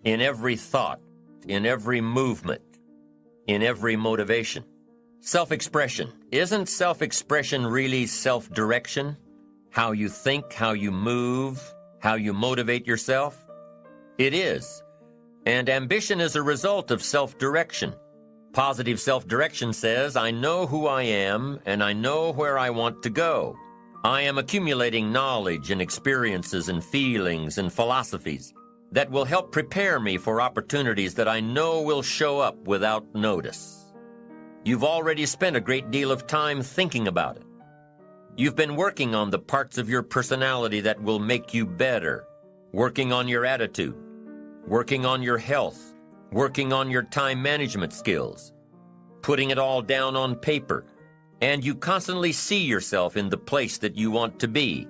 in every thought, in every movement, in every motivation. Self-expression. Isn't self-expression really self-direction? How you think, how you move, how you motivate yourself? It is. And ambition is a result of self-direction. Positive self-direction says, I know who I am and I know where I want to go. I am accumulating knowledge and experiences and feelings and philosophies that will help prepare me for opportunities that I know will show up without notice. You've already spent a great deal of time thinking about it. You've been working on the parts of your personality that will make you better, working on your attitude, working on your health, working on your time management skills, putting it all down on paper, and you constantly see yourself in the place that you want to be.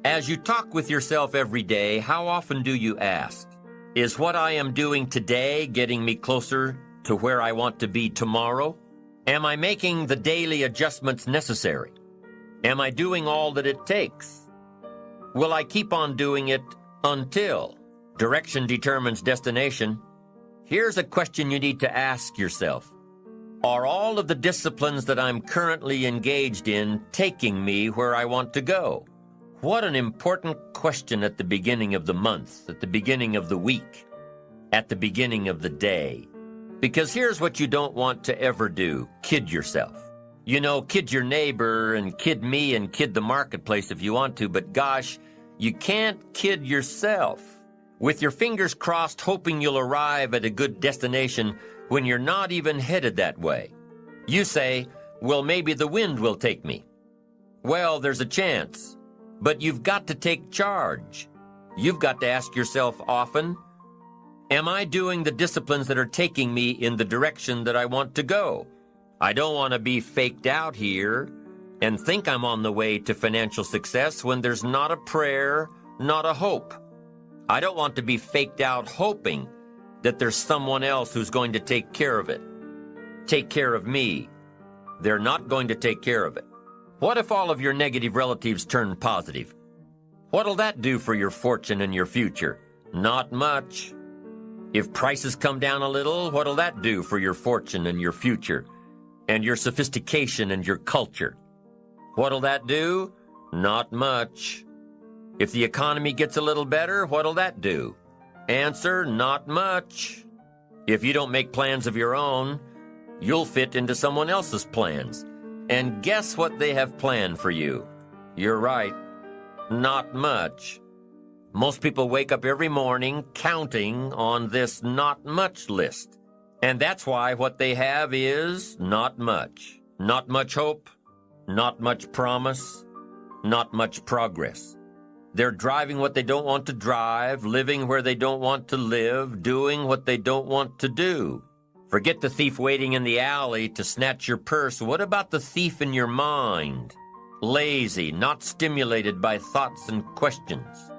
As you talk with yourself every day, how often do you ask, is what I am doing today getting me closer to where I want to be tomorrow? Am I making the daily adjustments necessary? Am I doing all that it takes? Will I keep on doing it until? Direction determines destination. Here's a question you need to ask yourself. Are all of the disciplines that I'm currently engaged in taking me where I want to go? What an important question at the beginning of the month, at the beginning of the week, at the beginning of the day. Because here's what you don't want to ever do. Kid yourself. You know, kid your neighbor and kid me and kid the marketplace if you want to, but gosh, you can't kid yourself. With your fingers crossed hoping you'll arrive at a good destination when you're not even headed that way. You say, well, maybe the wind will take me. Well, there's a chance, but you've got to take charge. You've got to ask yourself often, am I doing the disciplines that are taking me in the direction that I want to go? I don't want to be faked out here and think I'm on the way to financial success when there's not a prayer, not a hope. I don't want to be faked out hoping that there's someone else who's going to take care of it. Take care of me. They're not going to take care of it. What if all of your negative relatives turn positive? What'll that do for your fortune and your future? Not much. If prices come down a little, what'll that do for your fortune and your future, and your sophistication and your culture? What'll that do? Not much. If the economy gets a little better, what'll that do? Answer, not much. If you don't make plans of your own, you'll fit into someone else's plans. And guess what they have planned for you? You're right, not much. Most people wake up every morning counting on this not much list. And that's why what they have is not much. Not much hope, not much promise, not much progress. They're driving what they don't want to drive, living where they don't want to live, doing what they don't want to do. Forget the thief waiting in the alley to snatch your purse. What about the thief in your mind? Lazy, not stimulated by thoughts and questions.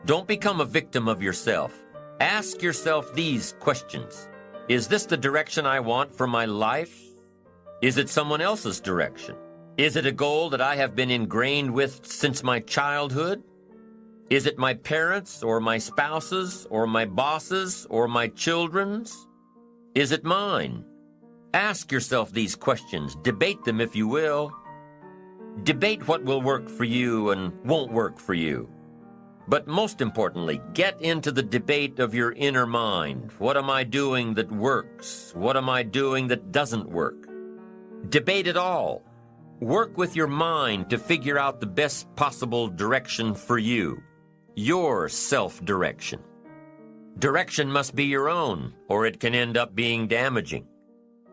Don't become a victim of yourself. Ask yourself these questions. Is this the direction I want for my life? Is it someone else's direction? Is it a goal that I have been ingrained with since my childhood? Is it my parents' or my spouse's or my boss's or my children's? Is it mine? Ask yourself these questions. Debate them if you will. Debate what will work for you and won't work for you. But most importantly, get into the debate of your inner mind. What am I doing that works? What am I doing that doesn't work? Debate it all. Work with your mind to figure out the best possible direction for you. Your self-direction. Direction must be your own, or it can end up being damaging.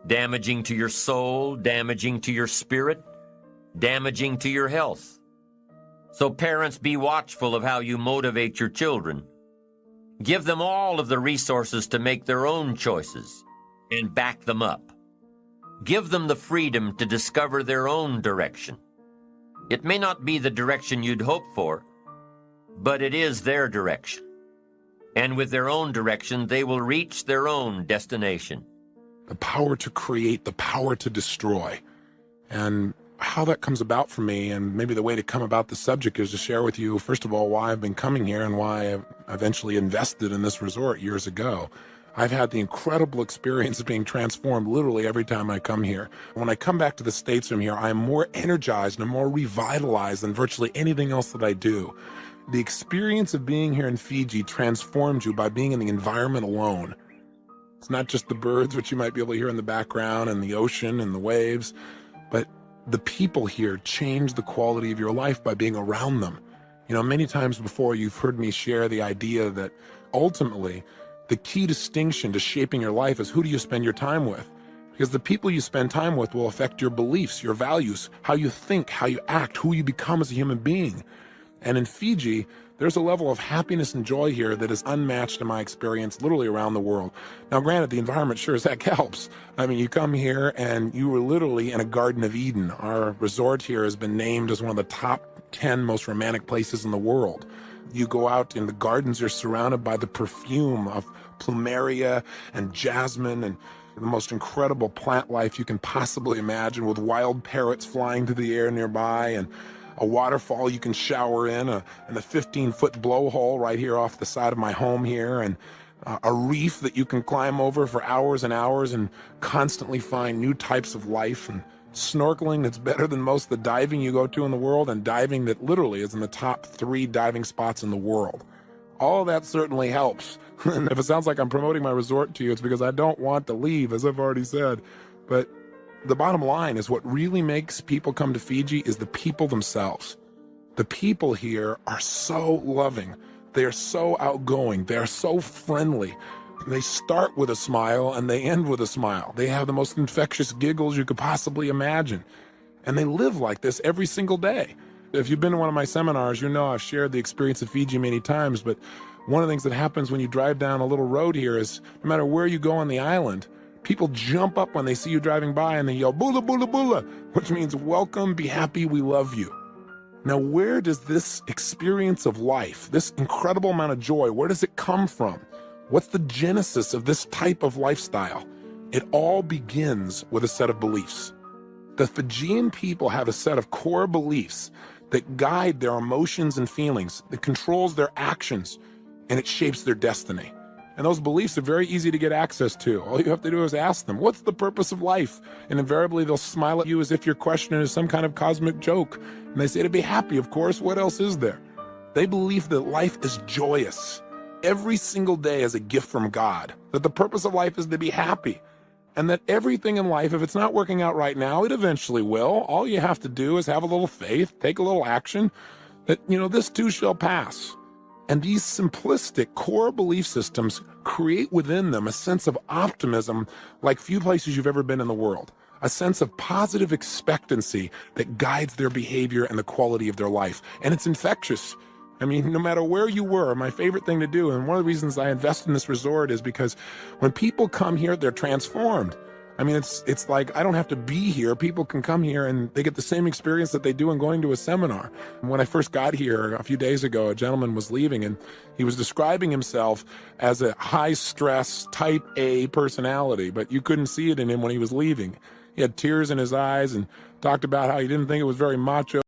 Damaging to your soul, damaging to your spirit, damaging to your health. So parents, be watchful of how you motivate your children. Give them all of the resources to make their own choices and back them up. Give them the freedom to discover their own direction. It may not be the direction you'd hope for, but it is their direction. And with their own direction, they will reach their own destination. The power to create, the power to destroy. And how that comes about for me, and maybe the way to come about the subject is to share with you, first of all, why I've been coming here and why I eventually invested in this resort years ago. I've had the incredible experience of being transformed literally every time I come here. When I come back to the States from here, I'm more energized and more revitalized than virtually anything else that I do. The experience of being here in Fiji transforms you by being in the environment alone. It's not just the birds, which you might be able to hear in the background, and the ocean and the waves, but the people here change the quality of your life by being around them. You know, many times before you've heard me share the idea that ultimately the key distinction to shaping your life is who do you spend your time with? Because the people you spend time with will affect your beliefs, your values, how you think, how you act, who you become as a human being. And in Fiji, there's a level of happiness and joy here that is unmatched in my experience literally around the world. Now, granted, the environment sure as heck helps. I mean, you come here and you were literally in a Garden of Eden. Our resort here has been named as one of the top 10 most romantic places in the world. You go out in the gardens, you're surrounded by the perfume of plumeria and jasmine and the most incredible plant life you can possibly imagine, with wild parrots flying through the air nearby, and a waterfall you can shower in, and a 15-foot blowhole right here off the side of my home here, and a reef that you can climb over for hours and hours and constantly find new types of life, and snorkeling that's better than most of the diving you go to in the world, and diving that literally is in the top 3 diving spots in the world. All that certainly helps. And if it sounds like I'm promoting my resort to you, it's because I don't want to leave, as I've already said. But the bottom line is what really makes people come to Fiji is the people themselves. The people here are so loving. They are so outgoing. They are so friendly. They start with a smile and they end with a smile. They have the most infectious giggles you could possibly imagine. And they live like this every single day. If you've been to one of my seminars, you know I've shared the experience of Fiji many times, but one of the things that happens when you drive down a little road here is no matter where you go on the island, people jump up when they see you driving by and they yell, "Bula, bula, bula," which means welcome, be happy, we love you. Now, where does this experience of life, this incredible amount of joy, where does it come from? What's the genesis of this type of lifestyle? It all begins with a set of beliefs. The Fijian people have a set of core beliefs that guide their emotions and feelings, that controls their actions, and it shapes their destiny. And those beliefs are very easy to get access to. All you have to do is ask them, what's the purpose of life? And invariably they'll smile at you as if your question is some kind of cosmic joke. And they say to be happy, of course, what else is there? They believe that life is joyous. Every single day is a gift from God. That the purpose of life is to be happy. And that everything in life, if it's not working out right now, it eventually will. All you have to do is have a little faith, take a little action, that, this too shall pass. And these simplistic core belief systems create within them a sense of optimism like few places you've ever been in the world. A sense of positive expectancy that guides their behavior and the quality of their life. And it's infectious. I mean, no matter where you were, my favorite thing to do, and one of the reasons I invest in this resort is because when people come here, they're transformed. I mean, it's like I don't have to be here. People can come here and they get the same experience that they do in going to a seminar. When I first got here a few days ago, a gentleman was leaving and he was describing himself as a high-stress type A personality, but you couldn't see it in him when he was leaving. He had tears in his eyes and talked about how he didn't think it was very macho.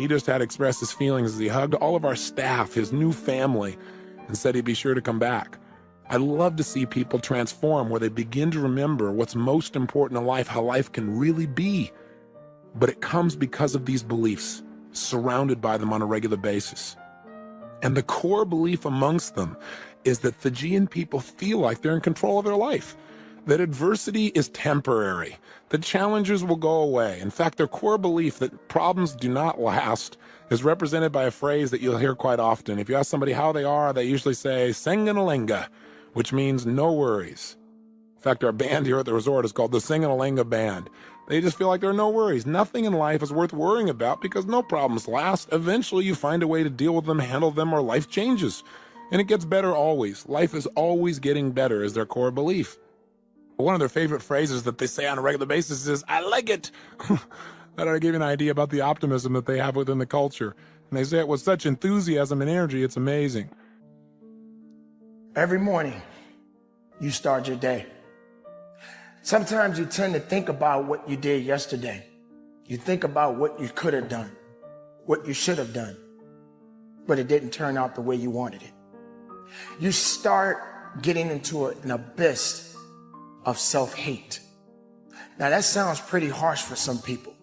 He just had expressed his feelings as he hugged all of our staff, his new family, and said he'd be sure to come back. I love to see people transform where they begin to remember what's most important in life, how life can really be. But it comes because of these beliefs, surrounded by them on a regular basis. And the core belief amongst them is that Fijian people feel like they're in control of their life, that adversity is temporary, that challenges will go away. In fact, their core belief that problems do not last is represented by a phrase that you'll hear quite often. If you ask somebody how they are, they usually say, Senganalenga, which means no worries. In fact, our band here at the resort is called the Senganalenga Band. They just feel like there are no worries. Nothing in life is worth worrying about because no problems last. Eventually, you find a way to deal with them, handle them, or life changes. And it gets better always. Life is always getting better is their core belief. One of their favorite phrases that they say on a regular basis is, I like it. That ought to give you an idea about the optimism that they have within the culture. And they say it with such enthusiasm and energy, it's amazing. Every morning, you start your day. Sometimes you tend to think about what you did yesterday. You think about what you could have done, what you should have done, but it didn't turn out the way you wanted it. You start getting into an abyss of self-hate. Now that sounds pretty harsh for some people.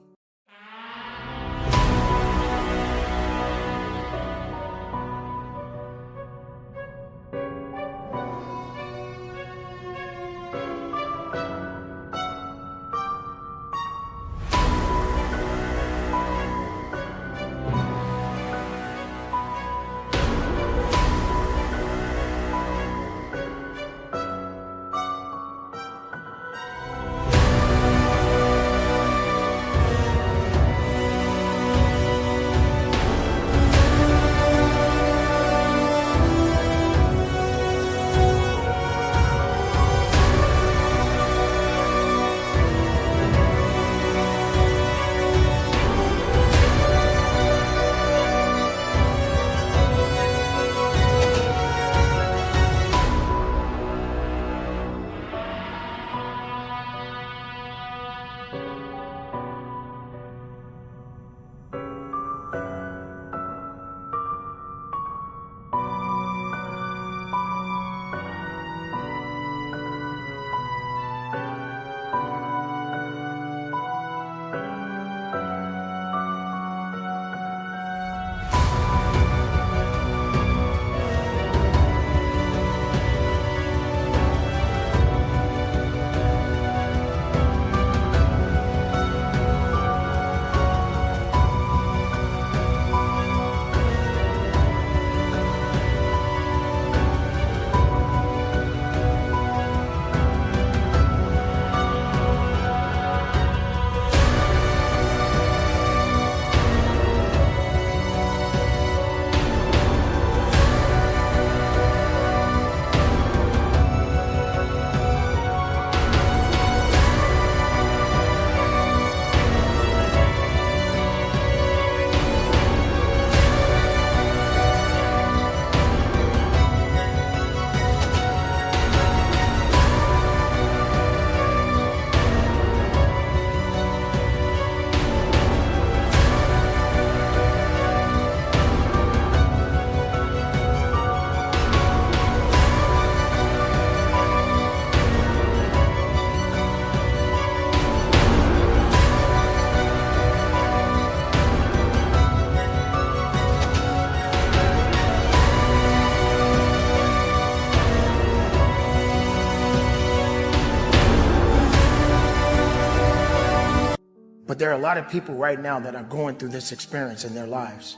But there are a lot of people right now that are going through this experience in their lives.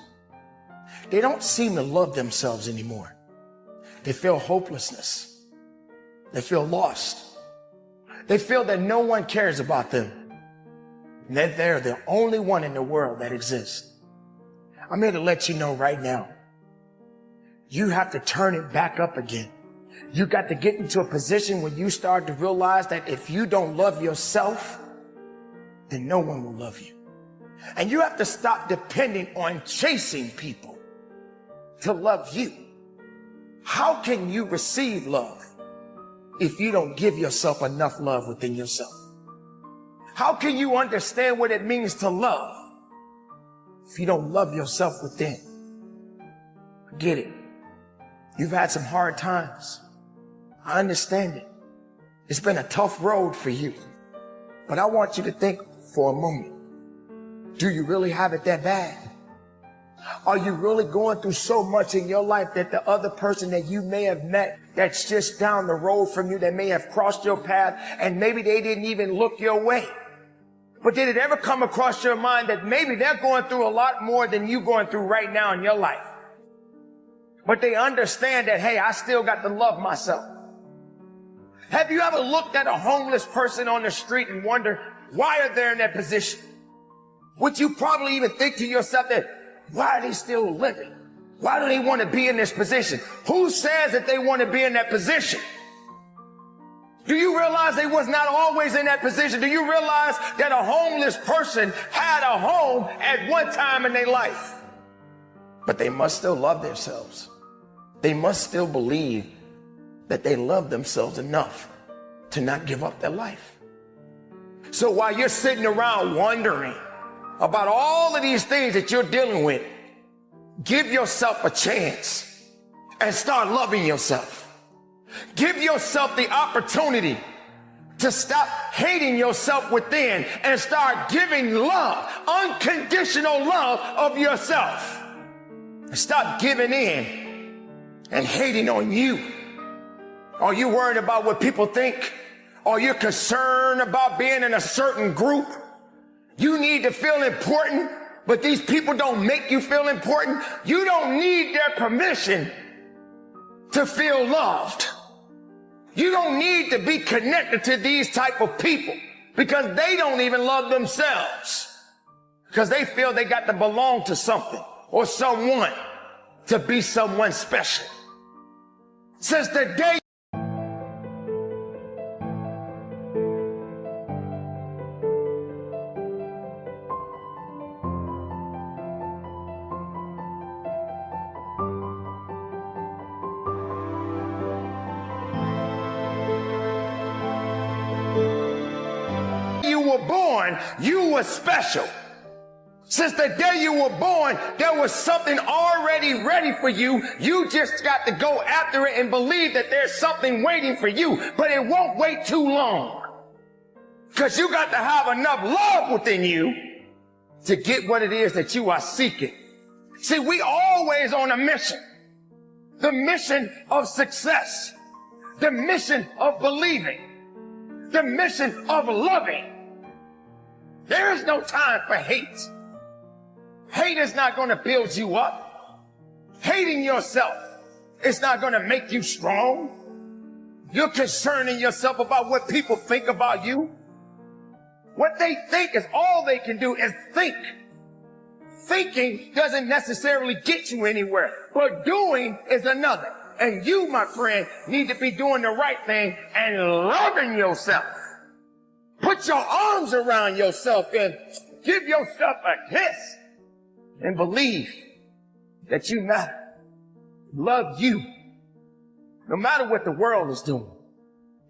They don't seem to love themselves anymore. They feel hopelessness. They feel lost. They feel that no one cares about them, and that they're the only one in the world that exists. I'm here to let you know right now, you have to turn it back up again. You got to get into a position where you start to realize that if you don't love yourself, then no one will love you. And you have to stop depending on chasing people to love you. How can you receive love if you don't give yourself enough love within yourself? How can you understand what it means to love if you don't love yourself within. I get it. You've had some hard times. I understand it. It's been a tough road for you. But I want you to think for a moment. Do you really have it that bad? Are you really going through so much in your life that the other person that you may have met that's just down the road from you, that may have crossed your path, and maybe they didn't even look your way? But did it ever come across your mind that maybe they're going through a lot more than you going through right now in your life? But they understand that, hey, I still got to love myself. Have you ever looked at a homeless person on the street and wondered, why are they in that position? Would you probably even think to yourself that, why are they still living? Why do they want to be in this position? Who says that they want to be in that position? Do you realize they was not always in that position? Do you realize that a homeless person had a home at one time in their life? But they must still love themselves. They must still believe that they love themselves enough to not give up their life. So while you're sitting around wondering about all of these things that you're dealing with, give yourself a chance and start loving yourself. Give yourself the opportunity to stop hating yourself within and start giving love, unconditional love of yourself. Stop giving in and hating on you. Are you worried about what people think? Are you concerned about being in a certain group? You need to feel important, but these people don't make you feel important. You don't need their permission to feel loved. You don't need to be connected to these type of people because they don't even love themselves, because they feel they got to belong to something or someone to be someone special. Since the day you were born, you were special. Since the day you were born, there was something already ready for you. You just got to go after it and believe that there's something waiting for you, but it won't wait too long. Because you got to have enough love within you to get what it is that you are seeking. See, we always on a mission. The mission of success. The mission of believing. The mission of loving. There is no time for hate. Hate is not going to build you up. Hating yourself is not going to make you strong. You're concerning yourself about what people think about you. What they think is all they can do is think. Thinking doesn't necessarily get you anywhere, but doing is another. And you, my friend, need to be doing the right thing and loving yourself. Put your arms around yourself and give yourself a kiss and believe that you matter. Love you. No matter what the world is doing,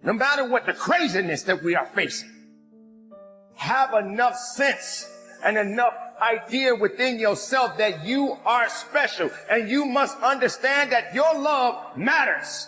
no matter what the craziness that we are facing, have enough sense and enough idea within yourself that you are special, and you must understand that your love matters.